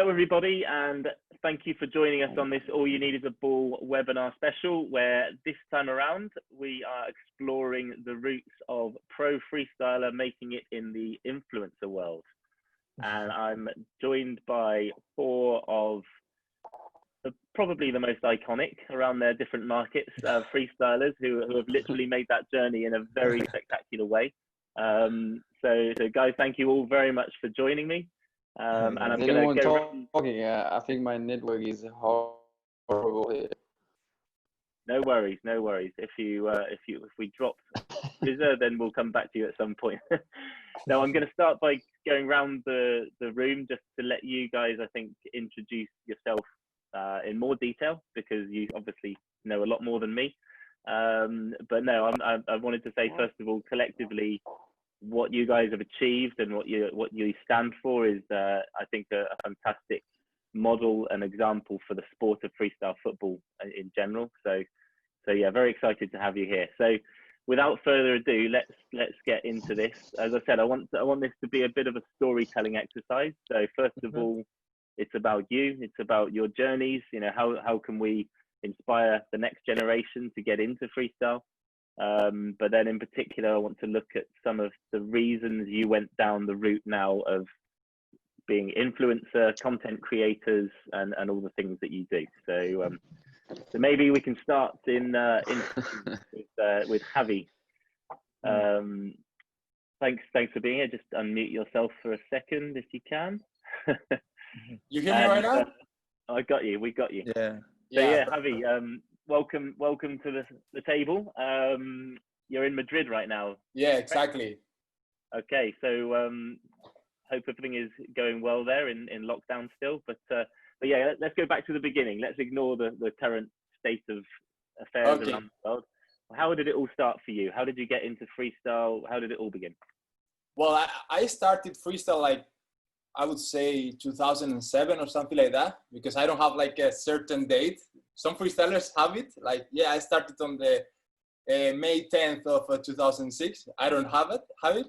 Hello, everybody, and thank you for joining us on this All You Need Is a Ball webinar special, where this time around we are exploring the roots of pro freestyler making it in the influencer world. And I'm joined by four of probably the most iconic around their different markets, freestylers who have literally made that journey in a very spectacular way. So guys, thank you all very much for joining me. And I'm going to go talking. I think my network is horrible here. No worries, no worries. If we drop Brizze, then we'll come back to you at some point. Now I'm going to start by going around the room just to let you guys, I think, introduce yourself in more detail, because you obviously know a lot more than me. But no, I wanted to say first of all, collectively, what you guys have achieved and what you stand for is, I think, a fantastic model and example for the sport of freestyle football in general. So yeah, very excited to have you here. So without further ado, let's get into this. As I said, I want this to be a bit of a storytelling exercise. So first of all, it's about you. It's about your journeys. You know, how can we inspire the next generation to get into freestyle? But then in particular, I want to look at some of the reasons you went down the route now of being influencer, content creators, and all the things that you do. So maybe we can start with Javi. Thanks for being here. Just unmute yourself for a second if you can. You hear me right now? I got you. We got you. Yeah. So yeah, Javi, welcome to the table. You're in Madrid right now. Yeah, exactly. Okay, so hope everything is going well there in lockdown still. But yeah, let's go back to the beginning. Let's ignore the current state of affairs around the world. How did it all start for you? How did you get into freestyle? How did it all begin? Well, I started freestyle like, I would say 2007 or something like that, because I don't have like a certain date. Some freestylers have it. Like, yeah, I started on the May 10th of 2006. I don't have it.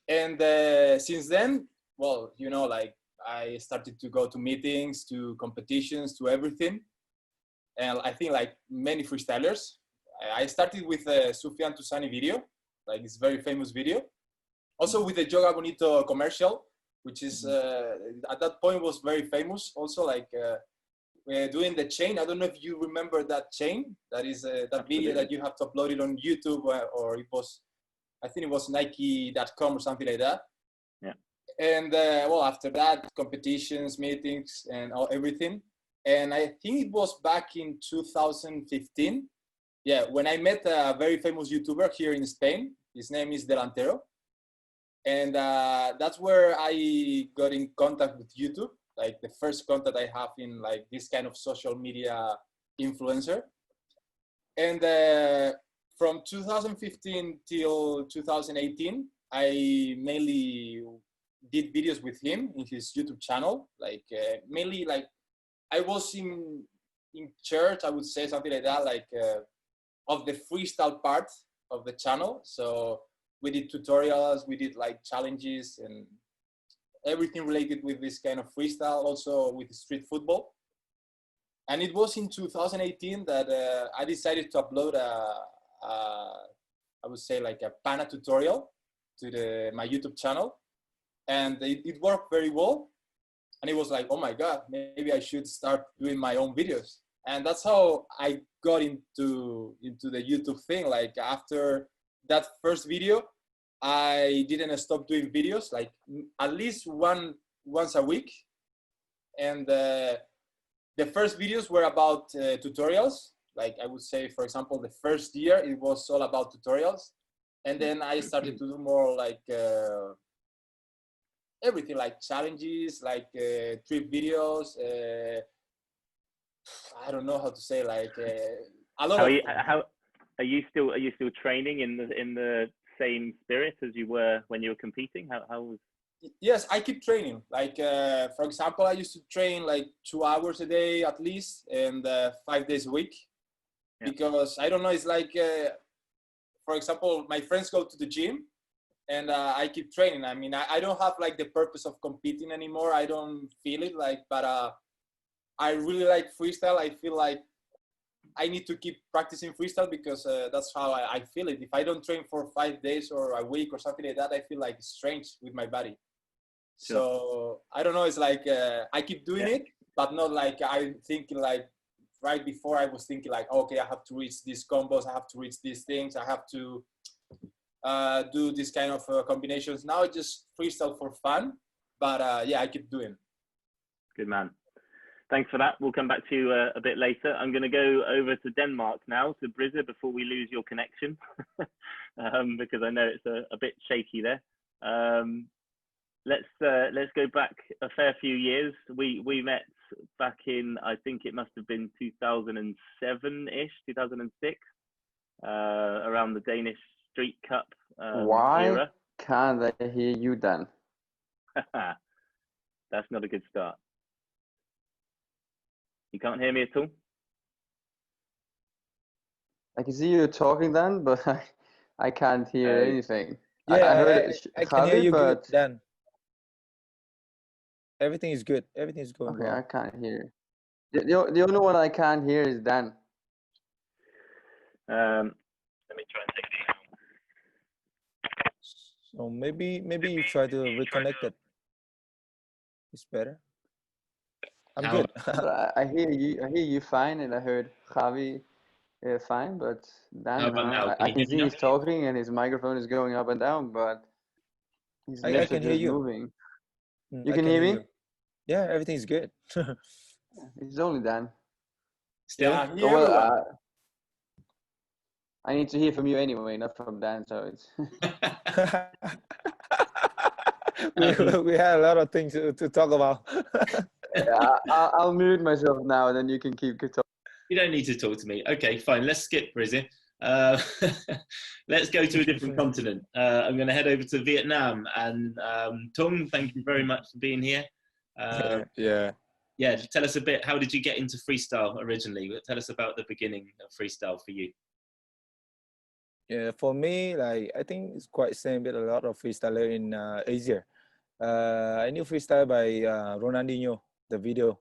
And since then, well, you know, like I started to go to meetings, to competitions, to everything. And I think like many freestylers, I started with a Sufjan Toussaint video, like this very famous video. Also with the Yoga Bonito commercial, which is at that point was very famous. Also like doing the chain. I don't know if you remember that chain. That is that video that you have to upload it on YouTube, or it was, I think it was Nike.com or something like that. Yeah. And well, after that, competitions, meetings, and everything. And I think it was back in 2015. Yeah, when I met a very famous YouTuber here in Spain. His name is Delantero. And that's where I got in contact with YouTube, like the first contact I have in like this kind of social media influencer. And from 2015 till 2018, I mainly did videos with him in his YouTube channel. Like mainly like I was in church, I would say something like that, like of the freestyle part of the channel. So we did tutorials, we did like challenges and everything related with this kind of freestyle, also with street football. And it was in 2018 that I decided to upload I would say like a Pana tutorial to my YouTube channel. And it worked very well. And it was like, oh my God, maybe I should start doing my own videos. And that's how I got into the YouTube thing. Like after that first video, I didn't stop doing videos, like at least once a week. And the first videos were about tutorials. Like I would say, for example, the first year, it was all about tutorials. And then I started to do more like everything, like challenges, like trip videos. I don't know how to say, like a lot How are you still training in the same spirit as you were when you were competing? How was? Yes, I keep training. Like for example, I used to train like 2 hours a day at least, and 5 days a week. Yeah. Because I don't know, it's like for example, my friends go to the gym, and I keep training. I mean, I don't have like the purpose of competing anymore. I don't feel it like, but I really like freestyle. I feel like I need to keep practicing freestyle because that's how I feel it. If I don't train for 5 days or a week or something like that, I feel like strange with my body. Sure. So I don't know. It's like I keep doing it, but not like I'm thinking like right before I was thinking like, okay, I have to reach these combos. I have to reach these things. I have to do this kind of combinations. Now I just freestyle for fun. But yeah, I keep doing. Good man. Thanks for that. We'll come back to you a bit later. I'm going to go over to Denmark now, to Brizze, before we lose your connection, because I know it's a bit shaky there. Let's go back a fair few years. We met back in, I think it must have been 2007-ish, 2006, around the Danish Street Cup Why era. can't I hear you then? That's not a good start. You can't hear me at all? I can see you talking then, but I can't hear anything. Yeah, I heard I can hear Javi, you good, but Dan. Everything is good. Everything is going okay, well. I can't hear. The only one I can't hear is Dan. Let me try and take it out. So maybe you try to reconnect it. It's better. I'm good. But I hear you fine, and I heard Javi fine, but Dan, How about now? I Can you can hear see me he's talking and his microphone is going up and down, but his I lips are can hear just you. moving. Mm, You I can hear me? you. Yeah, everything's good. It's only Dan. Still? Yeah, I So hear everyone. I need to hear from you anyway, not from Dan. So it's we had a lot of things to talk about. yeah, I'll mute myself now, and then you can keep talking. You don't need to talk to me. Okay, fine. Let's skip Brizze. Let's go to a different continent. I'm going to head over to Vietnam. And Tung, thank you very much for being here. Yeah. Yeah, tell us a bit. How did you get into freestyle originally? Tell us about the beginning of freestyle for you. Yeah, for me, like I think it's quite same with a lot of freestyler in Asia. I knew freestyle by Ronaldinho, the video,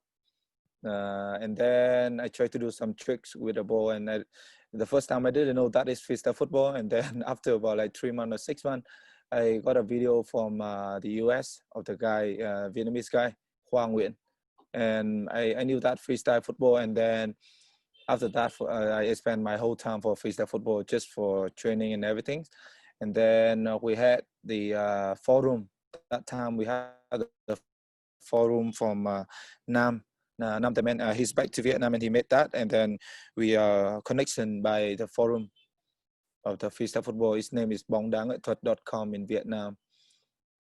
and then I tried to do some tricks with the ball. And the first time I didn't know that is freestyle football. And then after about like 3 months or 6 months, I got a video from the US of the guy, Vietnamese guy, Hoàng Nguyễn, and I knew that freestyle football. And then after that, I spent my whole time for freestyle football just for training and everything. And then we had the forum. That time we had the forum from Nam. Nam Tamen, he's back to Vietnam and he made that. And then we are connection by the forum of the freestyle football. His name is bongdangethuat.com in Vietnam.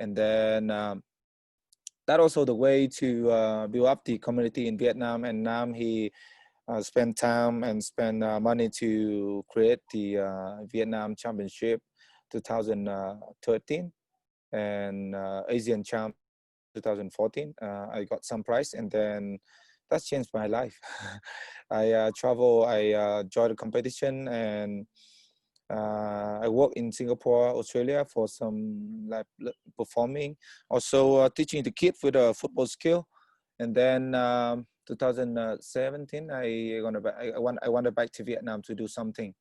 And then that also the way to build up the community in Vietnam. And Nam, he spend time and spend money to create the Vietnam Championship 2013 and Asian Champ 2014. I got some prize, and then that changed my life. I travel, I joined the competition, and I work in Singapore, Australia for some like performing, also teaching the kids with a football skill. And then 2017, I wanted back to Vietnam to do something.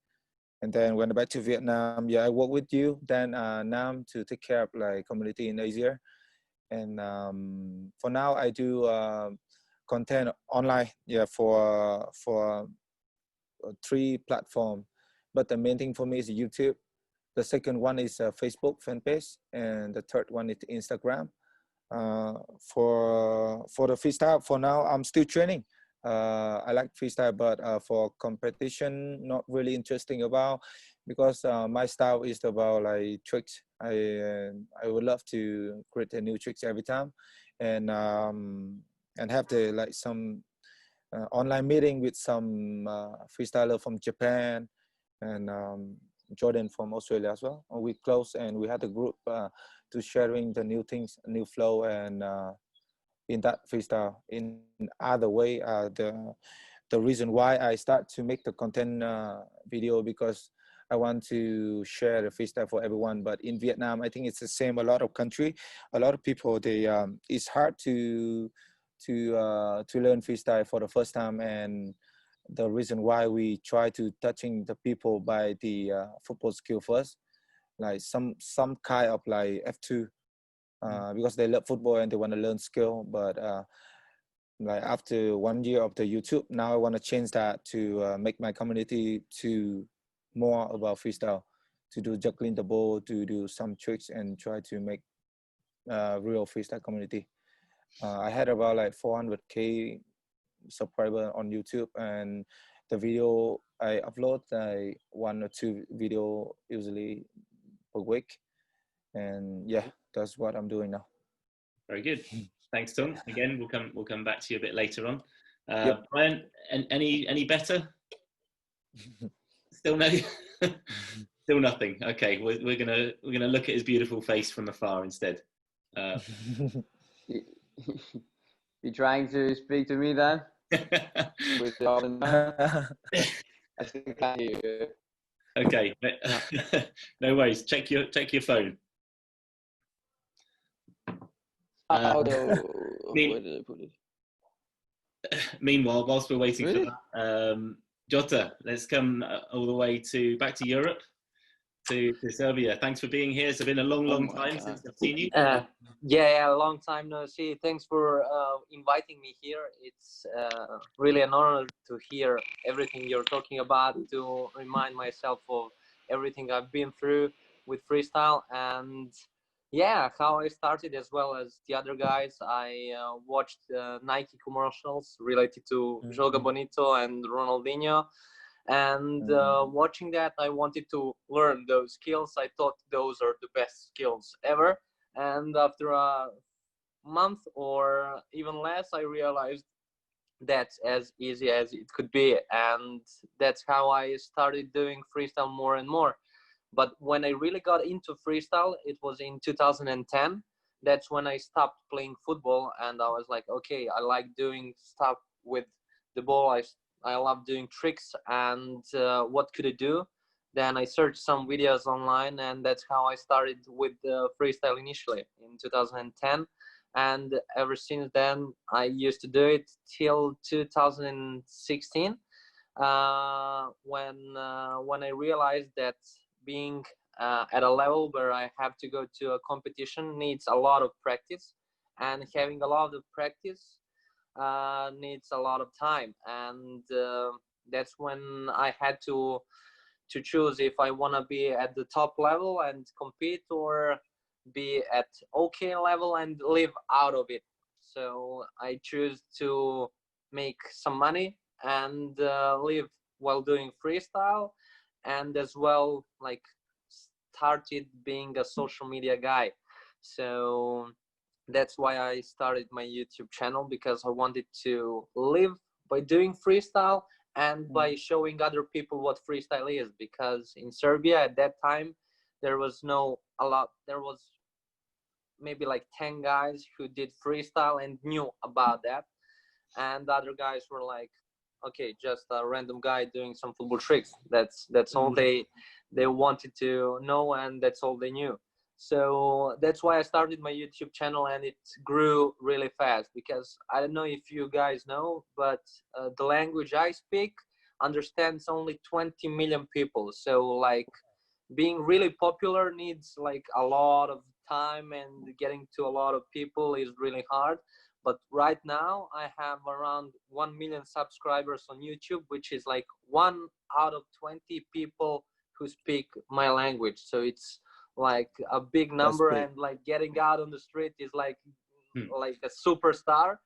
And then when I back to Vietnam, yeah, I work with you, then Nam, to take care of like community in Asia. And for now, I do content online, yeah, for 3 platforms. But the main thing for me is YouTube. The second one is Facebook fan page, and the third one is Instagram. For the freestyle, for now, I'm still training. I like freestyle, but for competition, not really interesting about, because my style is about like tricks. I would love to create a new tricks every time, and have the like some online meeting with some freestyler from Japan and Jordan from Australia as well. We close and we had a group to sharing the new things, new flow, and in that freestyle. In other way, the reason why I start to make the content video, because I want to share the freestyle for everyone. But in Vietnam, I think it's the same. A lot of people, they it's hard to learn freestyle for the first time, and the reason why we try to touching the people by the football skill first, like some kind of like F2, because they love football and they want to learn skill. But like after 1 year of the YouTube, now I want to change that to make my community to more about freestyle, to do juggling the ball, to do some tricks, and try to make real freestyle community. I had about like 400K subscriber on YouTube, and the video I upload like 1 or 2 video usually per week, and yeah, that's what I'm doing now. Very good. Thanks, Tom. Again, we'll come back to you a bit later on. Yep. Brian, any better? Still no. Still nothing. Okay, we're gonna look at his beautiful face from afar instead. You trying to speak to me then? With all the I think I can't hear you. Okay, no worries. Check your phone. Where did I put it? Meanwhile, whilst we're waiting Really? for that, Jota, let's come all the way back to Europe, to Serbia. Thanks for being here. It's been a long time since I've seen you. Yeah, a long time no see. Thanks for inviting me here. It's really an honor to hear everything you're talking about, to remind myself of everything I've been through with freestyle, and yeah, how I started as well as the other guys. I watched Nike commercials related to Joga Bonito and Ronaldinho, and watching that, I wanted to learn those skills. I thought those are the best skills ever, and after a month or even less, I realized that's as easy as it could be, and that's how I started doing freestyle more and more. But when I really got into freestyle, it was in 2010. That's when I stopped playing football, and I was like, okay, I like doing stuff with the ball. I love doing tricks, and what could I do? Then I searched some videos online, and that's how I started with freestyle initially in 2010. And ever since then, I used to do it till 2016, when I realized that being at a level where I have to go to a competition needs a lot of practice, and having a lot of practice needs a lot of time, and that's when I had to choose if I want to be at the top level and compete, or be at okay level and live out of it. So I choose to make some money and live while doing freestyle, and as well like started being a social media guy. So that's why I started my YouTube channel, because I wanted to live by doing freestyle and by showing other people what freestyle is, because in Serbia at that time there was maybe like 10 guys who did freestyle and knew about that, and the other guys were like, okay, just a random guy doing some football tricks. That's all they wanted to know, and that's all they knew. So that's why I started my YouTube channel, and it grew really fast, because I don't know if you guys know, but the language I speak understands only 20 million people. So like being really popular needs like a lot of time, and getting to a lot of people is really hard. But right now I have around 1 million subscribers on YouTube, which is like 1 out of 20 people who speak my language. So it's like a big number, and like getting out on the street is like a superstar.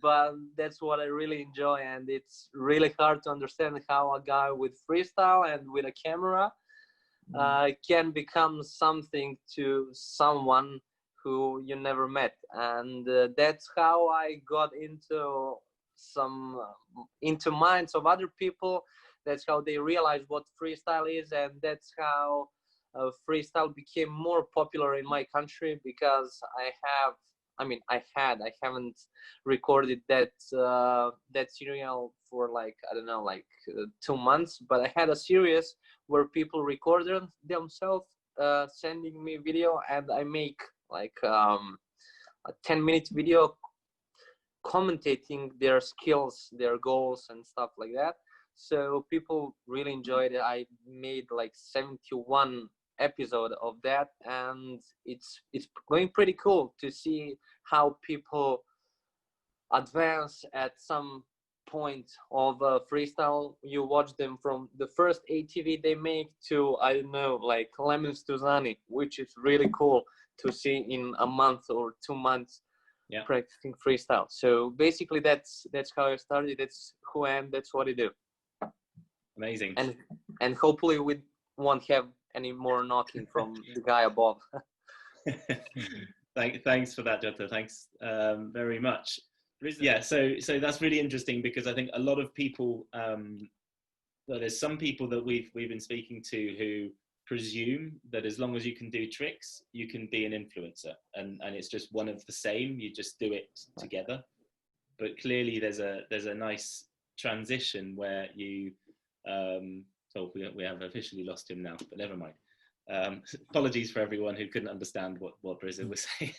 But that's what I really enjoy, and it's really hard to understand how a guy with freestyle and with a camera can become something to someone who you never met. And that's how I got into into minds of other people. That's how they realized what freestyle is, and that's how freestyle became more popular in my country, because I haven't recorded that serial for like, I don't know, like 2 months, but I had a series where people recorded themselves sending me video, and I make like a 10-minute video commentating their skills, their goals and stuff like that. So people really enjoyed it. I made like 71 episode of that, and it's going pretty cool to see how people advance at some point of freestyle. You watch them from the first ATV they make to, I don't know, like Lemons to Zani, which is really cool to see in a month or 2 months practicing freestyle. So basically that's how I started. That's who I am. That's what I do. Amazing. And hopefully we won't have any more knocking from the guy above. Thanks for that, Jota. Thanks very much. Yeah, so that's really interesting, because I think a lot of people, there's some people that we've been speaking to who presume that as long as you can do tricks, you can be an influencer, and it's just one of the same. You just do it together. But clearly, there's a nice transition where you. So we have officially lost him now, but never mind. Apologies for everyone who couldn't understand what Brizze was saying.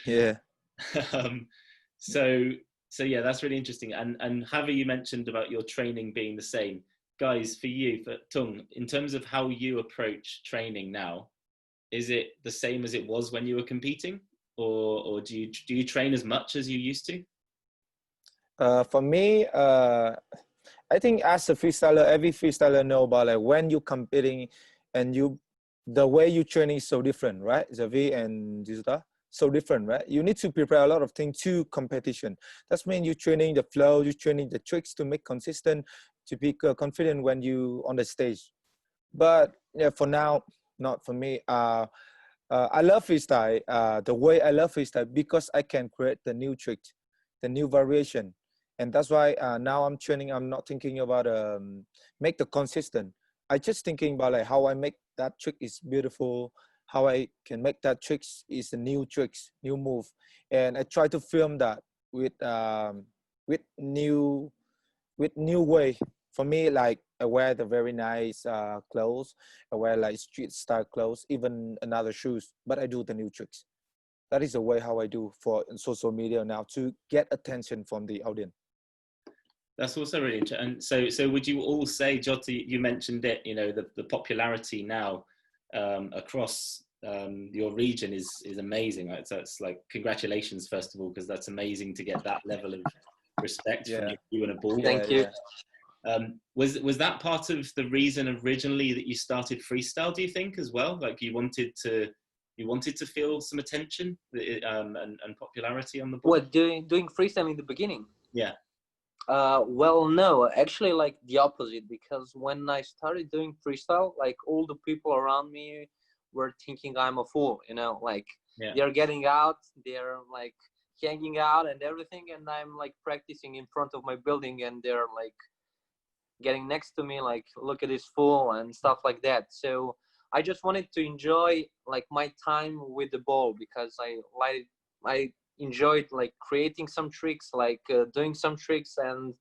Yeah. So yeah, that's really interesting. And Javi, you mentioned about your training being the same. Guys, for you, for Tung, in terms of how you approach training now, is it the same as it was when you were competing, or do you train as much as you used to? For me, I think as a freestyler, every freestyler know about like when you're competing, and the way you training is so different, right? Xavi and Jota, so different, right? You need to prepare a lot of things to competition. That's mean you're training the flow, you're training the tricks to make consistent, to be confident when you on the stage. But yeah, for now, not for me. I love freestyle. The way I love freestyle, because I can create the new trick, the new variation, and that's why now I'm training. I'm not thinking about make the consistent. I just thinking about like how I make that trick is beautiful, how I can make that tricks is a new tricks, new move, and I try to film that with new way. For me, like I wear the very nice clothes, I wear like street style clothes, even another shoes, but I do the new tricks. That is the way how I do for social media now to get attention from the audience. That's also really interesting. And so would you all say, Jota, you mentioned it, you know, the popularity now across your region is amazing. Right? So it's like, congratulations, first of all, because that's amazing to get that level of respect from you and a ball. Thank you. Was that part of the reason originally that you started freestyle, do you think, as well? Like you wanted to feel some attention and popularity on the ball? What, doing freestyle in the beginning? Yeah. Well, no, actually, like the opposite, because when I started doing freestyle, like all the people around me were thinking I'm a fool, you know, like they're getting out, they're like hanging out and everything, and I'm like practicing in front of my building, and they're like getting next to me, like, look at this fool and stuff like that. So I just wanted to enjoy like my time with the ball, because I enjoyed like creating some tricks, like doing some tricks and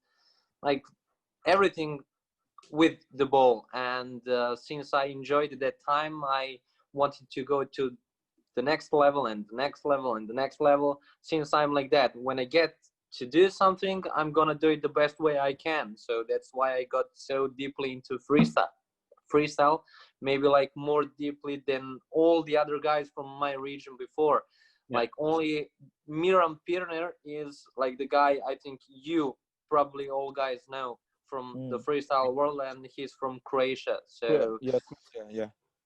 like everything with the ball. And since I enjoyed it that time, I wanted to go to the next level and the next level and the next level. Since I'm like that, when I get to do something, I'm gonna do it the best way I can. So that's why I got so deeply into freestyle, maybe like more deeply than all the other guys from my region before. Like only Miram Pirner is like the guy I think you probably all guys know from the freestyle world, and he's from Croatia. So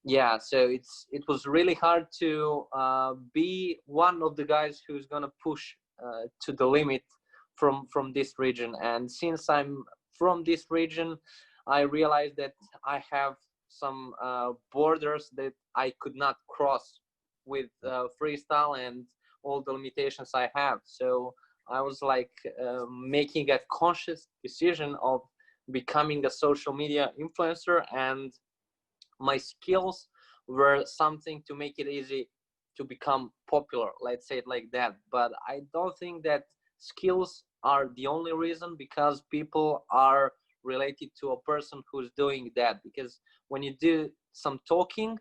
yeah, so it was really hard to be one of the guys who's gonna push to the limit from this region. And since I'm from this region, I realized that I have some borders that I could not cross with freestyle and all the limitations I have. So I was like making a conscious decision of becoming a social media influencer, and my skills were something to make it easy to become popular, let's say it like that. But I don't think that skills are the only reason, because people are related to a person who's doing that, because when you do some talking,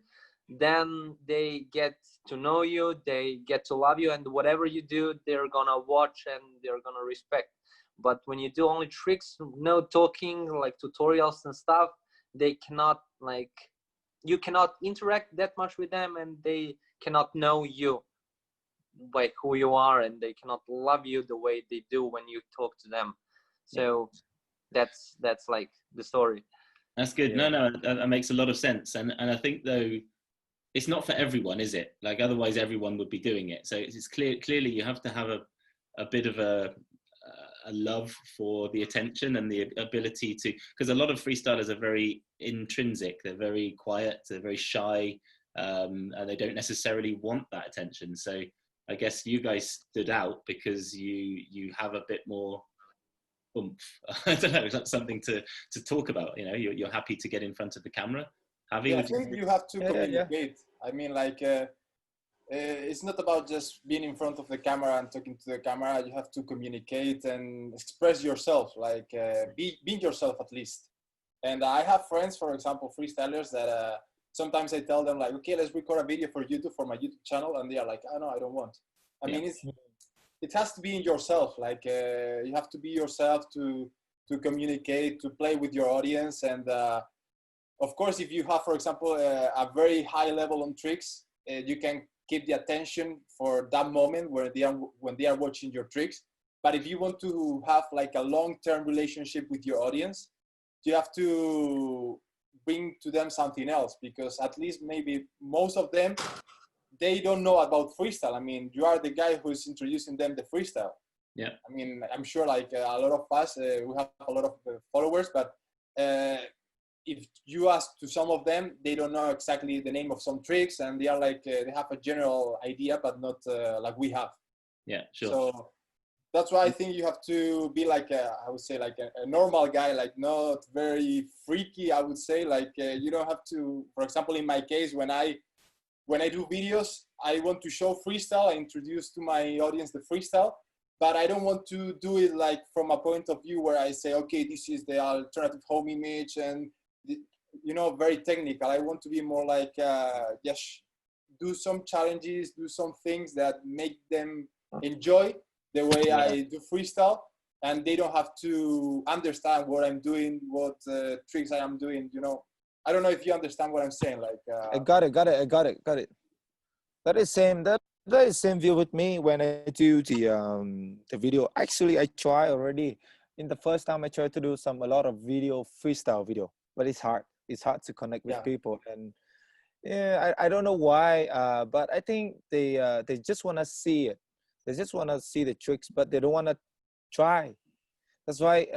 then they get to know you, they get to love you, and whatever you do, they're gonna watch and they're gonna respect. But when you do only tricks, no talking, like tutorials and stuff, they cannot, like, you cannot interact that much with them, and they cannot know you by who you are, and they cannot love you the way they do when you talk to them. So that's like the story. That's good. Yeah. No, that makes a lot of sense. And I think, though, it's not for everyone, is it? Like, otherwise everyone would be doing it. So it's clearly you have to have a bit of a love for the attention and the ability to, because a lot of freestylers are very intrinsic. They're very quiet, they're very shy, and they don't necessarily want that attention. So I guess you guys stood out because you have a bit more oomph. I don't know, that's something to talk about. You know, you're happy to get in front of the camera. Javi, I think you have to communicate. I mean, like, it's not about just being in front of the camera and talking to the camera. You have to communicate and express yourself, like, be yourself at least. And I have friends, for example, freestylers, that sometimes I tell them, like, okay, let's record a video for YouTube, for my YouTube channel. And they are like, oh, no, I don't want. I mean, it has to be in yourself. Like, you have to be yourself to communicate, to play with your audience. And of course, if you have, for example, a very high level on tricks, you can keep the attention for that moment when they are watching your tricks. But if you want to have like a long-term relationship with your audience, you have to bring to them something else, because at least maybe most of them, they don't know about freestyle. I mean, you are the guy who's introducing them the freestyle. Yeah. I mean, I'm sure like a lot of us, we have a lot of followers, but if you ask to some of them, they don't know exactly the name of some tricks, and they are like, they have a general idea, but not like we have. Yeah, sure. So that's why I think you have to be like I would say like a normal guy, like not very freaky, I would say. Like you don't have to, for example, in my case, when I do videos, I want to show freestyle, I introduce to my audience the freestyle, but I don't want to do it like from a point of view where I say, okay, this is the alternative home image and, you know, very technical. I want to be more like, just do some challenges, do some things that make them enjoy the way I do freestyle, and they don't have to understand what I'm doing, what tricks I am doing, you know. I don't know if you understand what I'm saying. Like, I got it. That is same view with me when I do the video. Actually, I try already. In the first time, I tried to do a lot of freestyle video, but it's hard. It's hard to connect with people, and yeah, I don't know why, but I think they just want to see it. They just want to see the tricks, but they don't want to try. That's why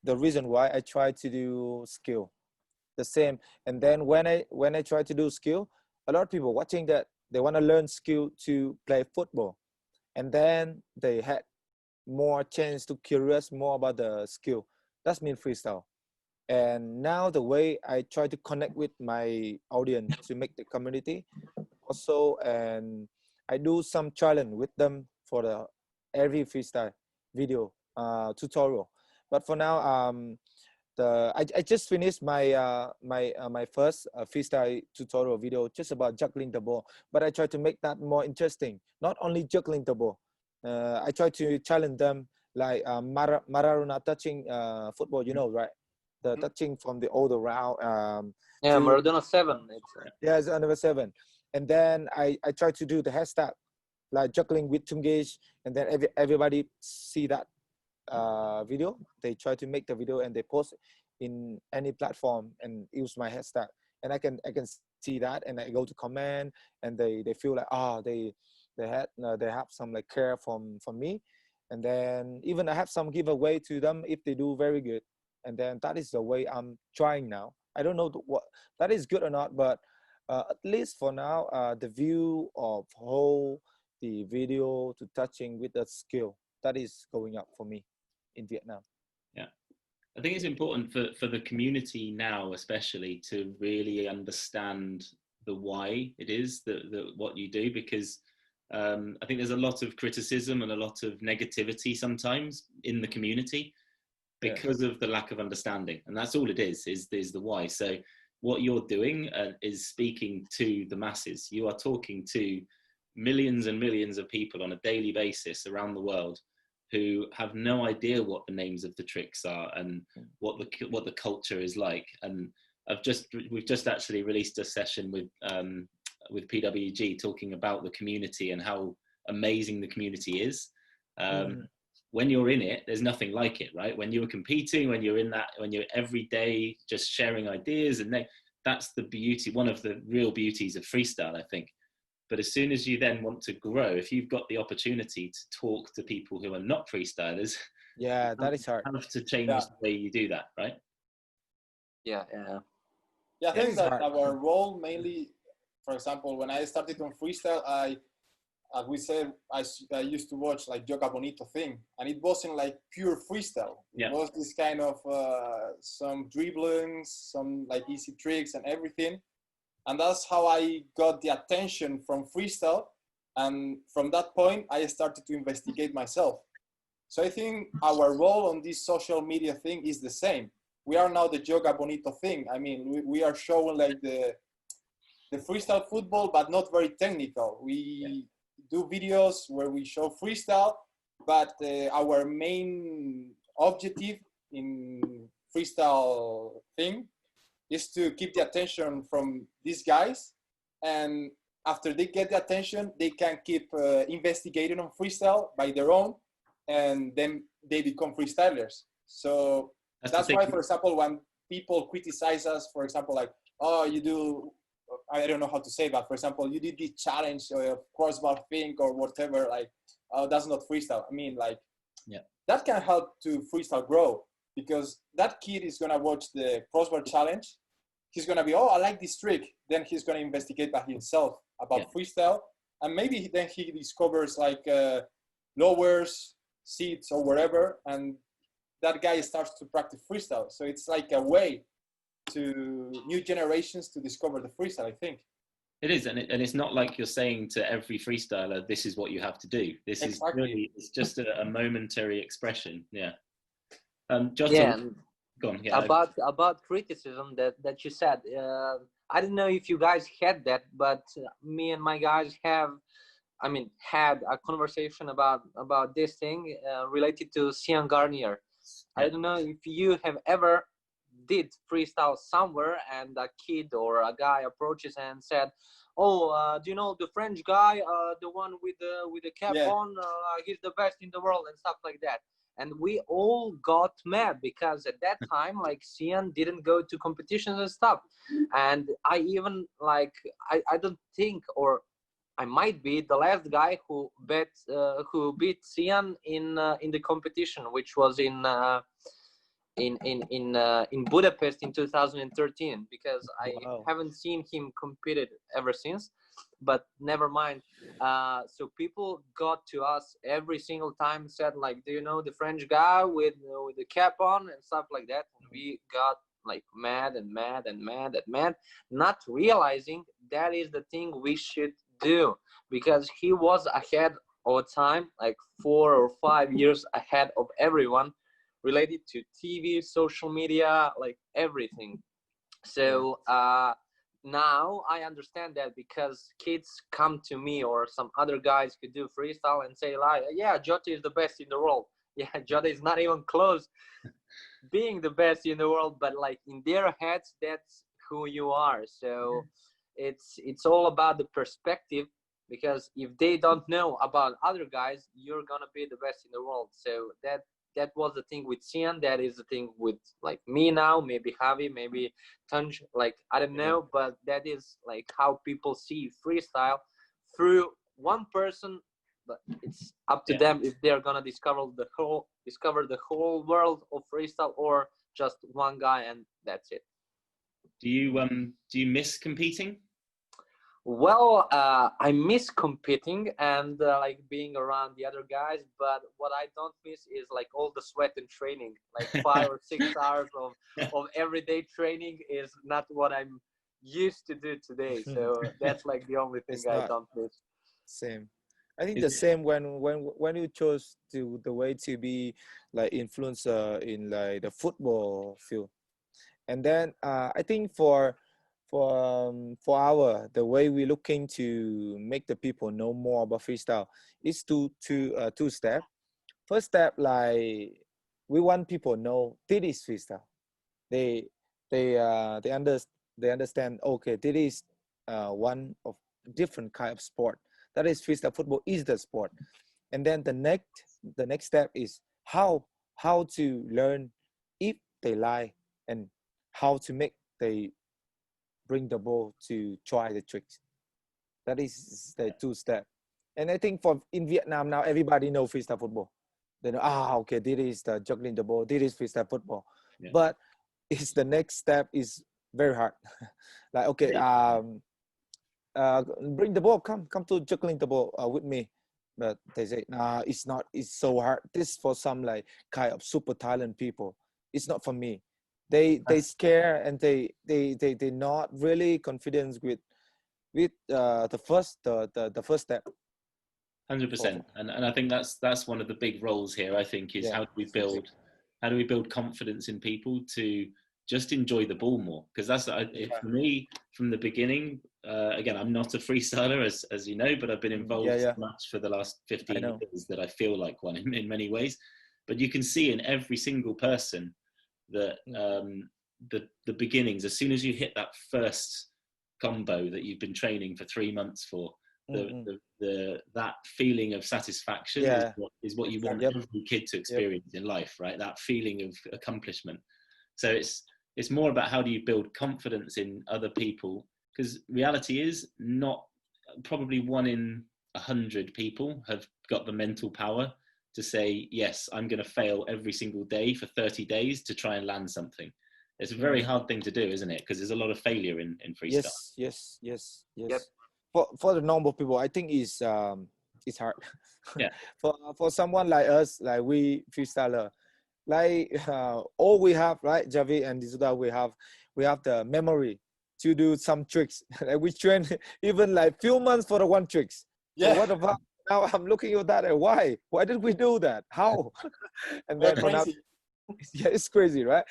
the reason why I try to do skill the same. And then when I try to do skill, a lot of people watching that, they want to learn skill to play football, and then they had more chance to curious more about the skill. That's mean freestyle. And now the way I try to connect with my audience to make the community also, and I do some challenge with them for the every freestyle video tutorial. But for now, I just finished my my first freestyle tutorial video just about juggling the ball, but I try to make that more interesting. Not only juggling the ball, I try to challenge them like Maradona touching football, you know, right? The touching from the all around. Yeah, Maradona 7. Yeah, it's number 7. And then I try to do the hashtag like juggling with Tungesh, and then everybody see that video. They try to make the video and they post in any platform and use my hashtag, and I can see that, and I go to comment, and they feel like they have some like care from me, and then even I have some giveaway to them if they do very good, and then that is the way I'm trying now. I don't know what that is good or not, but at least for now, the view of whole the video to touching with the skill, that is going up for me in Vietnam. Yeah, I think it's important for the community now, especially, to really understand the why it is that what you do, because I think there's a lot of criticism and a lot of negativity sometimes in the community. because of the lack of understanding, and that's all it is the why. So what you're doing is speaking to the masses. You are talking to millions and millions of people on a daily basis around the world who have no idea what the names of the tricks are and what the culture is like. And we've just actually released a session with PWG talking about the community and how amazing the community is. When you're in it, there's nothing like it, right? When you're competing, when you're in that, when you're every day just sharing ideas, and that's the beauty, one of the real beauties of freestyle, I think. But as soon as you then want to grow, if you've got the opportunity to talk to people who are not freestylers, that is hard. You have to change the way you do that, right? Yeah, I think that our role mainly, for example, when I started on freestyle, as we said, I used to watch like Yoga Bonito thing, and it wasn't like pure freestyle. It was this kind of some dribblings, some like easy tricks and everything. And that's how I got the attention from freestyle. And from that point, I started to investigate myself. So I think our role on this social media thing is the same. We are now the Yoga Bonito thing. I mean, we are showing like the freestyle football, but not very technical. We do videos where we show freestyle, but our main objective in freestyle thing is to keep the attention from these guys, and after they get the attention, they can keep investigating on freestyle by their own, and then they become freestylers. So that's why, for example, when people criticize us, for example, like, oh, you do, I don't know how to say, but for example, you did this challenge or crossbar thing or whatever, like, oh, that's not freestyle. I mean, like, that can help to freestyle grow, because that kid is gonna watch the crossbar challenge. He's gonna be, oh, I like this trick. Then he's gonna investigate by himself about freestyle, and maybe then he discovers like lowers, seats, or whatever, and that guy starts to practice freestyle. So it's like a way to new generations to discover the freestyle, I think. It is, and it's not like you're saying to every freestyler, this is what you have to do. This is really, it's just a momentary expression. Jota, go on. About criticism that you said, I don't know if you guys had that, but me and my guys had a conversation about this thing related to Cian Garnier. I don't know if you have ever did freestyle somewhere and a kid or a guy approaches and said, oh, do you know the French guy, the one with the cap on, he's the best in the world and stuff like that. And we all got mad because at that time, like, Cian didn't go to competitions and stuff. And I even, like, I don't think, or I might be the last guy who beat Cian in the competition, which was in Budapest in 2013, because I haven't seen him competed ever since. But never mind. So people got to us every single time, said like, do you know the French guy with the cap on and stuff like that? And we got like mad, not realizing that is the thing we should do, because he was ahead of time, like 4 or 5 years ahead of everyone related to TV, social media, like everything. So now I understand that, because kids come to me or some other guys who do freestyle and say like, yeah, Jota is the best in the world. Yeah, Jota is not even close being the best in the world, but like in their heads, that's who you are. So it's all about the perspective, because if they don't know about other guys, you're gonna be the best in the world. So that was the thing with Cian. That is the thing with like me now, maybe Javi, maybe Tunj, like, I don't know, but that is like how people see freestyle through one person. But it's up to them if they're gonna discover the whole world of freestyle or just one guy and that's it. Do you miss competing? Well, I miss competing and like being around the other guys, but what I don't miss is like all the sweat and training. Like 5 or 6 hours of everyday training is not what I'm used to do today. So that's like the only thing I don't miss. Same. I think Is the it- same when you chose to the way to be like influencer in like the football field, and then I think for the way we're looking to make the people know more about freestyle is two step. First step, like we want people know this is freestyle. They they understand. Okay, this is one of different kind of sport. That is freestyle football is the sport. And then the next step is how to learn if they lie, and how to make they bring the ball to try the tricks. That is the two step. And I think for in Vietnam now everybody know freestyle football. They know, okay, this is the juggling the ball, this is freestyle football. Yeah. But it's the next step is very hard. Like, okay, bring the ball, come to juggling the ball with me. But they say, nah, it's not, it's so hard. This for some like kind of super talent people. It's not for me. They scare, and they not really confident with the first step. 100%, and I think that's one of the big roles here. I think is Yeah. how do we build confidence in people to just enjoy the ball more? Because that's for me from the beginning. Again, I'm not a freestyler, as you know, but I've been involved so much for the last 15 years that I feel like one in many ways. But you can see in every single person that the beginnings, as soon as you hit that first combo that you've been training for 3 months for, that feeling of satisfaction is what you want every kid to experience in life, right? That feeling of accomplishment. So it's more about how do you build confidence in other people, because reality is not probably 1 in 100 people have got the mental power to say, yes, I'm going to fail every single day for 30 days to try and land something. It's a very hard thing to do, isn't it? Because there's a lot of failure in freestyle. Yes. Yep. For the normal people, I think it's hard. Yeah. For someone like us, like we freestyler, like all we have, right, Javi and Dizuda, we have the memory to do some tricks. Like we train even like few months for the one tricks. Yeah. So what about now? I'm looking at that and why did we do that? How? And then now, yeah, it's crazy, right?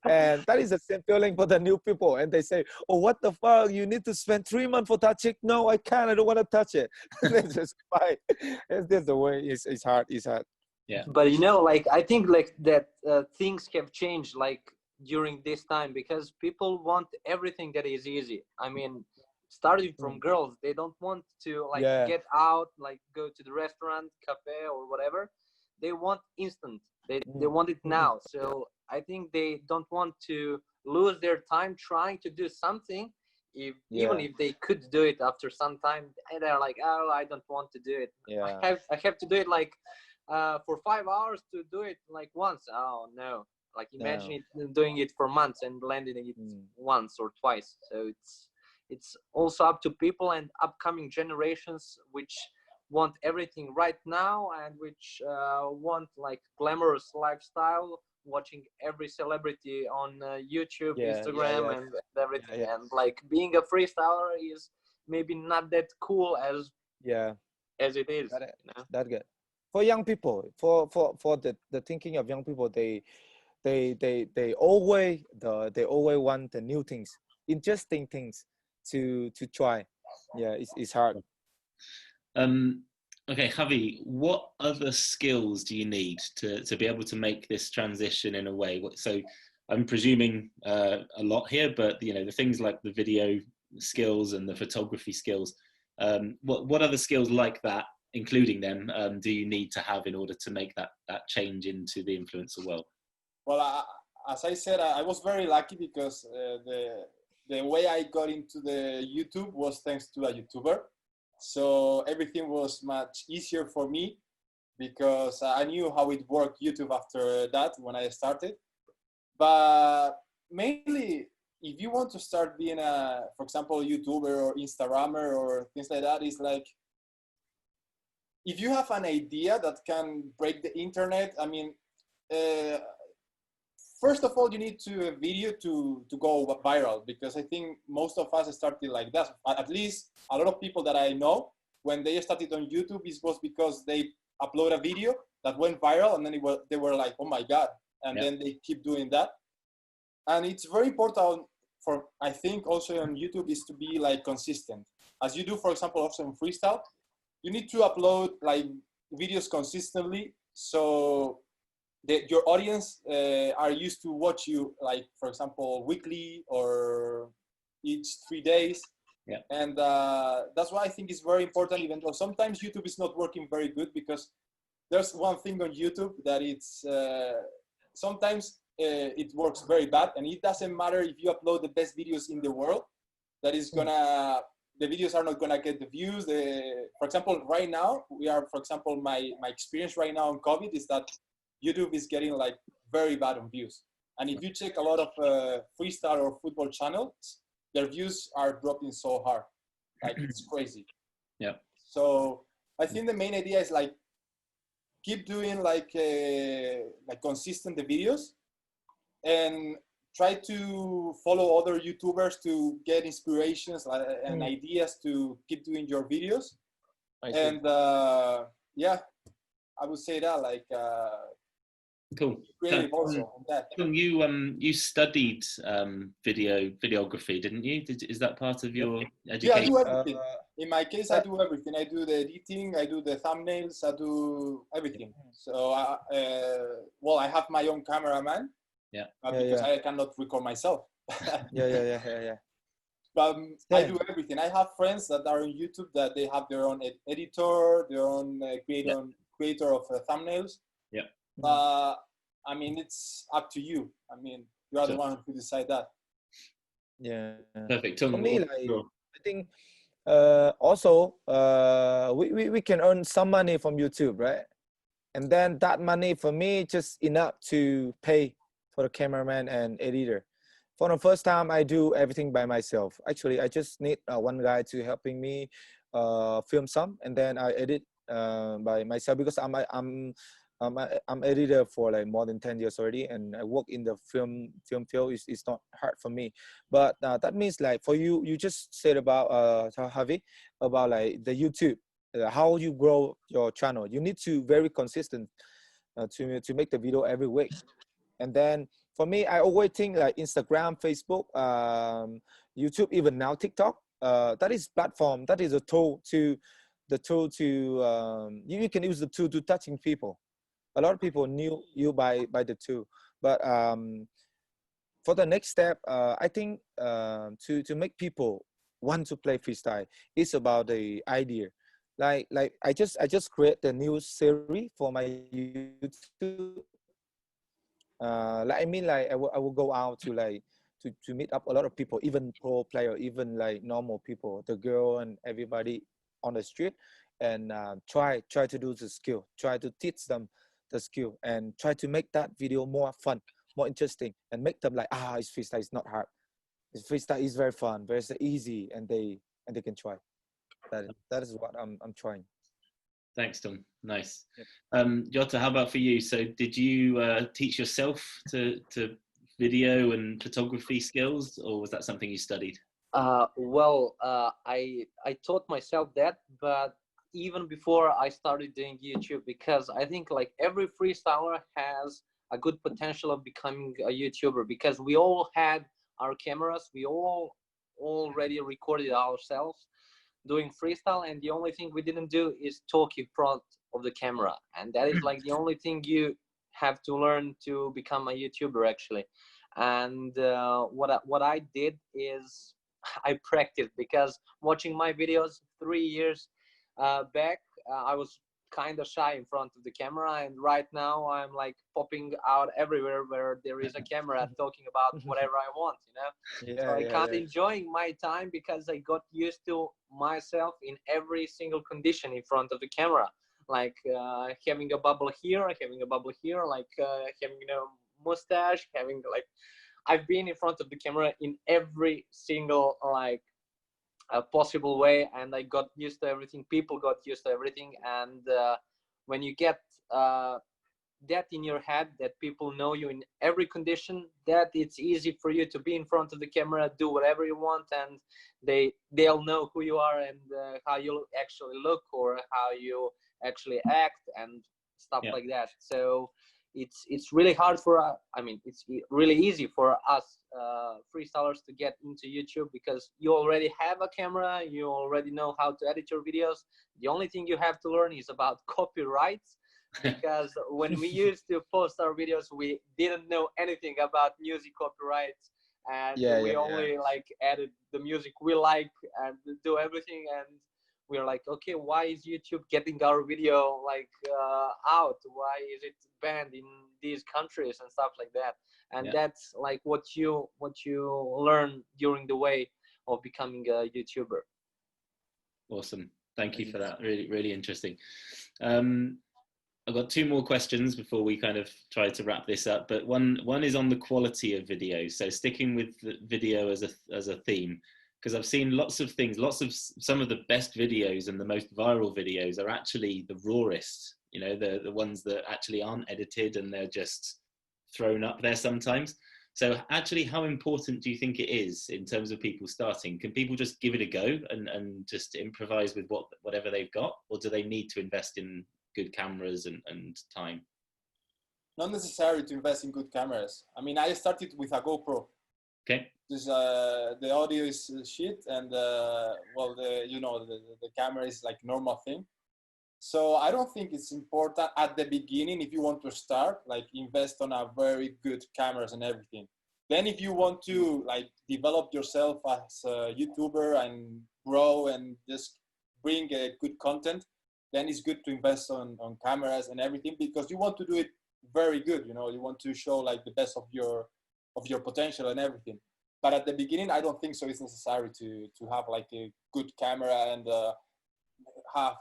And that is the same feeling for the new people. And they say, oh, what the fuck? You need to spend 3 months for that chick? No, I can't. I don't want to touch it. They just fight. It's just the way. It's hard. It's hard. Yeah. But like I think like that things have changed like during this time, because people want everything that is easy. I mean, starting from girls, they don't want to like get out, like go to the restaurant, cafe or whatever. They want instant. They want it now. So I think they don't want to lose their time trying to do something, even if they could do it after some time, and they're like, oh, I don't want to do it. I have to do it like for 5 hours to do it like once. Oh no. Like imagine it, doing it for months and landing it once or twice. So it's also up to people and upcoming generations which want everything right now, and which want like glamorous lifestyle, watching every celebrity on YouTube, Instagram, and everything. And like being a freestyler is maybe not that cool as it is. That good. For young people, for the thinking of young people, they always want the new things, interesting things to try. Yeah, it's hard. Okay, Javi, what other skills do you need to be able to make this transition in a way? So I'm presuming a lot here, but you know, the things like the video skills and the photography skills, what other skills like that, including them, do you need to have in order to make that change into the influencer world? Well, as I said, I was very lucky because the way I got into the YouTube was thanks to a YouTuber. So everything was much easier for me because I knew how it worked YouTube after that when I started. But mainly, if you want to start being for example, YouTuber or Instagrammer or things like that, it's like, if you have an idea that can break the internet, I mean, first of all, you need a video to go viral, because I think most of us started like that. At least a lot of people that I know when they started on YouTube, it was because they upload a video that went viral, and then they were like, oh my God. And then they keep doing that. And it's very important for, I think also on YouTube, is to be like consistent. As you do, for example, also in freestyle, you need to upload like videos consistently. So your audience are used to watch you, like, for example, weekly or each 3 days. Yeah. And that's why I think it's very important, even though sometimes YouTube is not working very good, because there's one thing on YouTube that it's sometimes it works very bad, and it doesn't matter if you upload the best videos in the world, that is gonna, the videos are not gonna get the views. For example, right now, for example, my experience right now on COVID is that YouTube is getting like very bad on views. And if you check a lot of freestyle or football channels, their views are dropping so hard, like it's crazy. Yeah. So I think the main idea is like keep doing like consistent the videos, and try to follow other YouTubers to get inspirations and ideas to keep doing your videos. And yeah, I would say that like cool. creative also on that. You studied videography, didn't you? Is that part of your education? Yeah, I do everything. In my case, I do everything. I do the editing, I do the thumbnails, I do everything. So well, I have my own cameraman. Yeah. Because I cannot record myself. Yeah. But I do everything. I have friends that are on YouTube that they have their own editor, their own creator of thumbnails. Yeah. I mean, it's up to you. I mean, you are the one who decide that. Yeah. Perfect. For me, like, I think also we can earn some money from YouTube, right? And then that money for me just enough to pay for the cameraman and editor. For the first time, I do everything by myself. Actually, I just need one guy to helping me film some, and then I edit by myself, because I'm editor for like more than 10 years already, and I work in the film field. It's not hard for me. But that means like for you, you just said about Javi, about like the YouTube, how you grow your channel. You need to very consistent to make the video every week. And then for me, I always think like Instagram, Facebook, YouTube, even now TikTok. That is platform. That is a tool to you can use the tool to touching people. A lot of people knew you by the tool. But for the next step, I think to make people want to play freestyle, it's about the idea. Like I just create the new series for my YouTube. Like I mean, like I will go out to like to meet up a lot of people, even pro player, even like normal people, the girl and everybody on the street, and try to do the skill, try to teach them the skill, and try to make that video more fun, more interesting, and make them like, it's freestyle, it's not hard. It's freestyle is very fun, very easy, and they can try. That is what I'm trying. Thanks, Tom. Nice. Jota, how about for you? So did you teach yourself to video and photography skills, or was that something you studied? Well, I taught myself that, but even before I started doing YouTube, because I think like every freestyler has a good potential of becoming a YouTuber, because we all had our cameras, we all already recorded ourselves doing freestyle, and the only thing we didn't do is talk in front of the camera, and that is like the only thing you have to learn to become a YouTuber actually. And what I did is I practiced, because watching my videos 3 years back, I was kind of shy in front of the camera, and right now I'm like popping out everywhere where there is a camera talking about whatever I want, you know. So I can't enjoying my time, because I got used to myself in every single condition in front of the camera, like having a bubble here, like having a mustache, having like, I've been in front of the camera in every single like possible way, and I got used to everything. People got used to everything, and when you get that in your head, that people know you in every condition, that it's easy for you to be in front of the camera, do whatever you want, and they'll know who you are and how you actually look or how you actually act and stuff like that. So it's really hard for I mean, it's really easy for us freestylers to get into YouTube, because you already have a camera, you already know how to edit your videos. The only thing you have to learn is about copyrights, because when we used to post our videos, we didn't know anything about music copyrights, and we only like edit the music we like and do everything. And we're like, okay, why is YouTube getting our video like out? Why is it banned in these countries and stuff like that? And that's like what you learn during the way of becoming a YouTuber. Awesome, thank you for that. Really interesting. I've got two more questions before we kind of try to wrap this up, but one is on the quality of video. So sticking with the video as a theme, because I've seen lots of things, some of the best videos and the most viral videos are actually the rawest, you know, the ones that actually aren't edited and they're just thrown up there sometimes. So actually, how important do you think it is in terms of people starting? Can people just give it a go and just improvise with whatever they've got, or do they need to invest in good cameras and time? Not necessary to invest in good cameras. I mean, I started with a GoPro. Okay. The audio is shit, and well, the camera is like normal thing. So I don't think it's important at the beginning. If you want to start, like, invest on a very good cameras and everything. Then if you want to like develop yourself as a YouTuber and grow and just bring good content, then it's good to invest on cameras and everything, because you want to do it very good. You know, you want to show like the best of your potential and everything. But at the beginning, I don't think so it's necessary to have like a good camera and have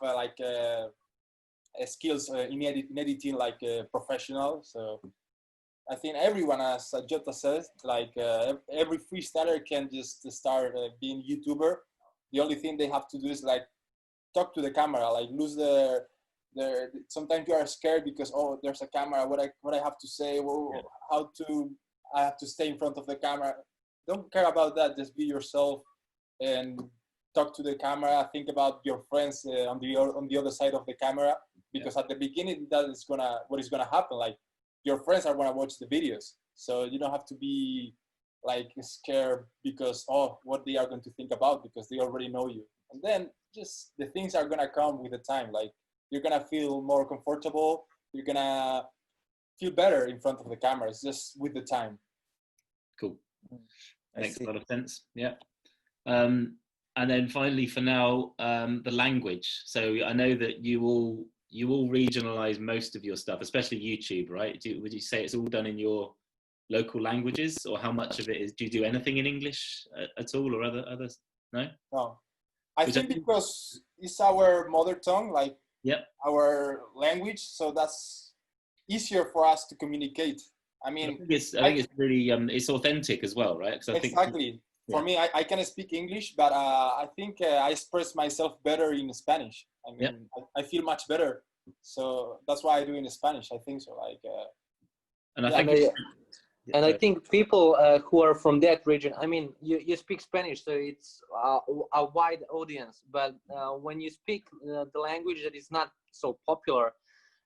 skills in editing like a professional. So I think everyone, as Jota says, like every freestyler can just start being YouTuber. The only thing they have to do is like talk to the camera, like lose their sometimes you are scared because, oh, there's a camera, what I have to say, I have to stay in front of the camera. Don't care about that. Just be yourself and talk to the camera. Think about your friends on the other side of the camera, because at the beginning what is gonna happen. Like, your friends are gonna watch the videos, so you don't have to be like scared because, oh, what they are going to think about, because they already know you. And then just the things are gonna come with the time. Like, you're gonna feel more comfortable. You're gonna feel better in front of the cameras just with the time. Cool. Makes a lot of sense. Yeah. And then finally, for now, the language. So I know that you all regionalize most of your stuff, especially YouTube, right? Would you say it's all done in your local languages, or how much of it is? Do you do anything in English at all, or others? No. No. I think because it's our mother tongue, like our language, so that's easier for us to communicate. I mean, I think it's really it's authentic as well, right? Exactly. For me, I can speak English, but I think I express myself better in Spanish. I mean, I feel much better, so that's why I do in Spanish. I think so. Like, and I think. I think people who are from that region, I mean, you speak Spanish, so it's a wide audience. But when you speak the language that is not so popular,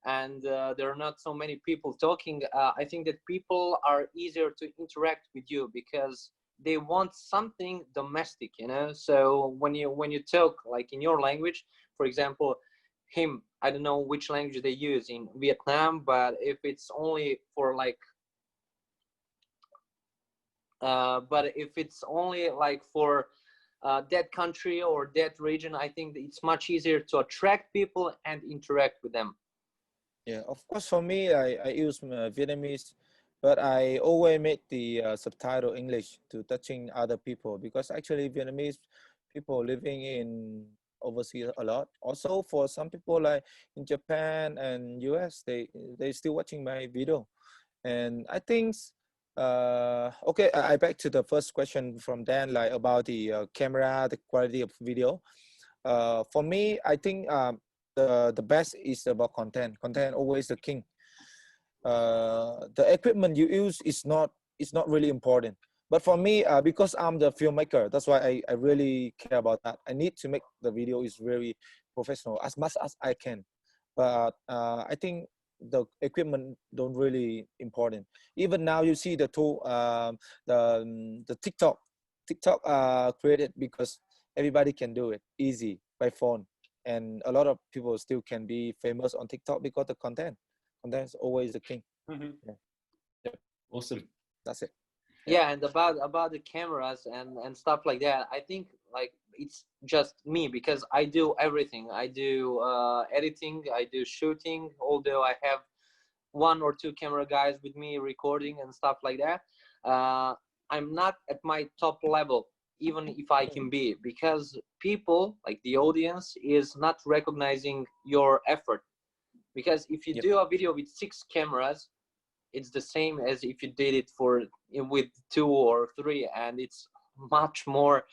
and there are not so many people talking, I think that people are easier to interact with you because they want something domestic, you know. So when you talk like in your language, for example, him, I don't know which language they use in Vietnam, but if it's only for like that country or that region, I think it's much easier to attract people and interact with them. Yeah, of course, for me, I use Vietnamese, but I always make the subtitle English to touching other people, because actually Vietnamese people living in overseas a lot. Also, for some people like in Japan and US, they still watching my video, and I think. Okay, I back to the first question from Dan, like about the camera, the quality of video. For me, I think the best is about content. Content always the king. the equipment you use is not really important. But for me, because I'm the filmmaker, that's why I really care about that. I need to make the video is very professional as much as I can. But I think the equipment don't really important. Even now you see the tool, the TikTok created because everybody can do it easy by phone, and a lot of people still can be famous on TikTok because the content is always the king. Yeah. Awesome. That's it. Yeah, and about the cameras and stuff like that, I think like it's just me because I do everything. I do editing, I do shooting, although I have 1 or 2 camera guys with me recording and stuff like that. I'm not at my top level, even if I can be, because people like the audience is not recognizing your effort. Because if you do a video with 6 cameras, it's the same as if you did it with 2 or 3, and it's much more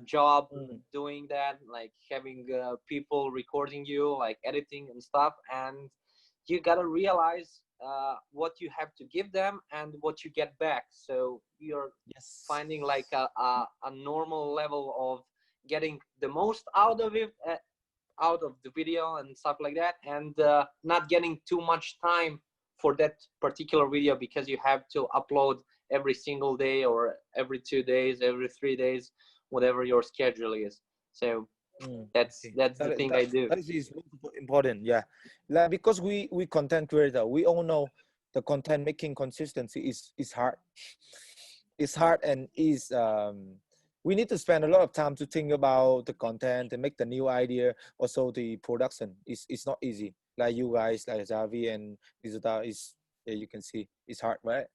job doing that, like having people recording you, like editing and stuff. And you gotta realize what you have to give them and what you get back. So you're finding like a normal level of getting the most out of it, out of the video and stuff like that, and not getting too much time for that particular video because you have to upload every single day or every 2 days, every 3 days, whatever your schedule is. So that's the thing I do. That is important, yeah. Like, because we content creator, we all know the content making consistency is hard. It's hard, and is we need to spend a lot of time to think about the content and make the new idea. Also, the production is not easy. Like you guys, like Xavi and Izuta, is you can see it's hard, right?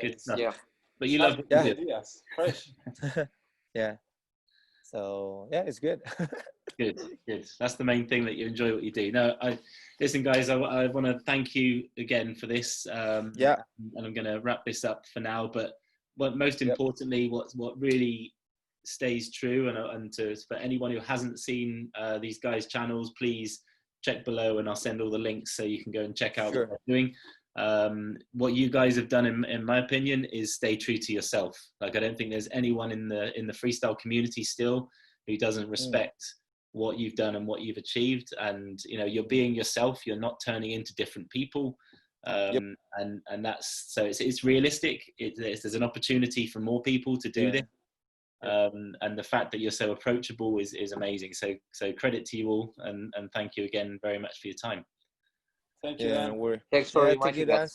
Good stuff. Yeah. But you love ideas, fresh. Yeah. So yeah, it's good. Good. That's the main thing, that you enjoy what you do. No, listen, guys. I want to thank you again for this. And I'm going to wrap this up for now. But most importantly, what really stays true, and for anyone who hasn't seen these guys' channels, please check below, and I'll send all the links so you can go and check out what they're doing. What you guys have done, in my opinion, is stay true to yourself. Like, I don't think there's anyone in the freestyle community still who doesn't respect what you've done and what you've achieved. And you're being yourself. You're not turning into different people. And that's, so it's realistic. There's an opportunity for more people to do this. And the fact that you're so approachable is amazing. So credit to you all, and thank you again very much for your time. Thank you, Dan. Thanks very much.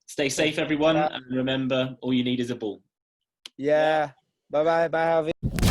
Stay safe, everyone, and remember, all you need is a ball. Bye bye. Bye, Javi.